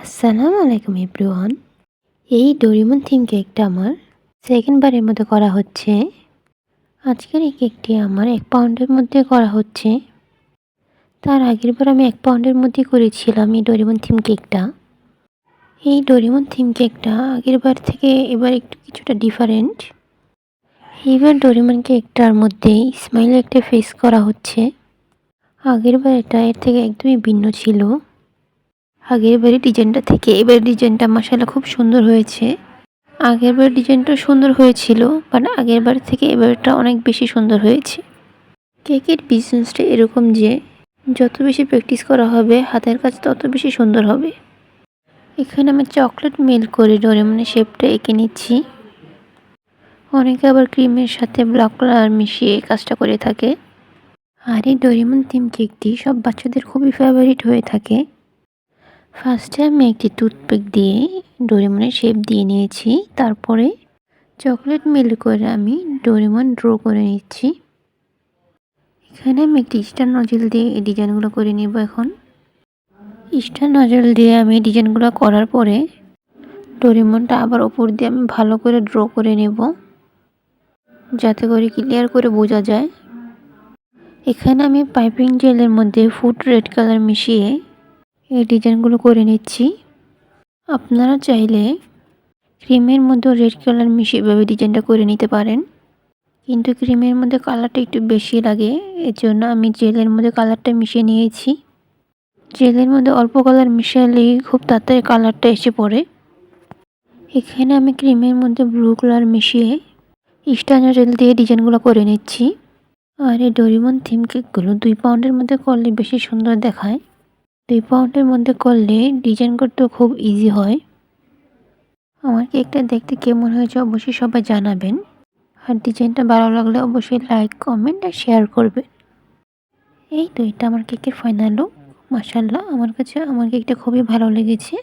আসসালামু আলাইকুম এভরিওয়ান। এই ডোরেমন থিম কেকটা আমার সেকেন্ড বারের মধ্যে করা হচ্ছে। আজকের এই কেকটি আমার 1 পাউন্ডের মধ্যে করা হচ্ছে। তার আগের বার আমি 1 পাউন্ডের মধ্যে করেছিলাম এই ডোরেমন থিম কেকটা। এই ডোরেমন থিম কেকটা আগের বার থেকে এবার একটু কিছুটা ডিফারেন্ট। এইবার ডোরেমন কেকটার মধ্যে স্মাইলি একটা ফেস করা হচ্ছে। আগের বার এটা এর থেকে একদমই ভিন্ন ছিল। আগের বারের ডিজাইনটা থেকে এবার ডিজাইনটা মাশাআল্লাহ খুব সুন্দর হয়েছে। আগেরবার ডিজাইনটা সুন্দর হয়েছিল, বাট আগেরবার থেকে এবারটা অনেক বেশি সুন্দর হয়েছে। কেকের বিজনেসটা এরকম যে যত বেশি প্র্যাকটিস করা হবে হাতের কাজ তত বেশি সুন্দর হবে। এখানে আমি চকলেট মেল্ট করে ডোরেমনের শেপটা এঁকে নিচ্ছি। অনেকে আবার ক্রিমের সাথে ব্ল্যাক কালার মিশিয়ে কাজটা করে থাকে। আর এই ডোরেমন থিম কেকটি সব বাচ্চাদের খুবই ফেভারিট হয়ে থাকে। ফার্স্টে আমি একটি টুথপিক দিয়ে ডোরেমনের শেপ দিয়ে নিয়েছি। তারপরে চকলেট মেল্ট করে আমি ডোরেমন ড্র করে নিচ্ছি। এখানে আমি একটি স্টার নজল দিয়ে এই ডিজাইনগুলো করে নেব। এখন স্টার নজল দিয়ে আমি ডিজাইনগুলো করার পরে ডোরেমনটা আবার উপর দিয়ে আমি ভালো করে ড্র করে নেব, যাতে করে ক্লিয়ার করে বোঝা যায়। এখানে আমি পাইপিং জেলের মধ্যে ফুড রেড কালার মিশিয়ে এই ডিজাইনগুলো করে নিচ্ছি। আপনারা চাইলে ক্রিমের মধ্যে রেড কালার মিশিয়ে এভাবে ডিজাইনটা করে নিতে পারেন, কিন্তু ক্রিমের মধ্যে কালারটা একটু বেশি লাগে, এর জন্য আমি জেলের মধ্যে কালারটা মিশিয়ে নিয়েছি। জেলের মধ্যে অল্প কালার মিশালেই খুব তাড়াতাড়ি কালারটা এসে পড়ে। এখানে আমি ক্রিমের মধ্যে ব্লু কালার মিশিয়ে স্টার জেল দিয়ে ডিজাইনগুলো করে নিচ্ছি। আর এই ডোরেমন থিম কেকগুলো 2 পাউন্ডের মধ্যে করলে বেশি সুন্দর দেখায়। 2 পাউন্ডের মধ্যে করলে ডিজাইন করতেও খুব ইজি হয়। আমার কেকটা দেখতে কেমন হয়েছে অবশ্যই সবাই জানাবেন। আর ডিজাইনটা ভালো লাগলে অবশ্যই লাইক, কমেন্ট আর শেয়ার করবেন। এই তো এটা আমার কেকের ফাইনাল লুক। মাশাআল্লাহ, আমার কাছে আমার কেকটা খুবই ভালো লেগেছে।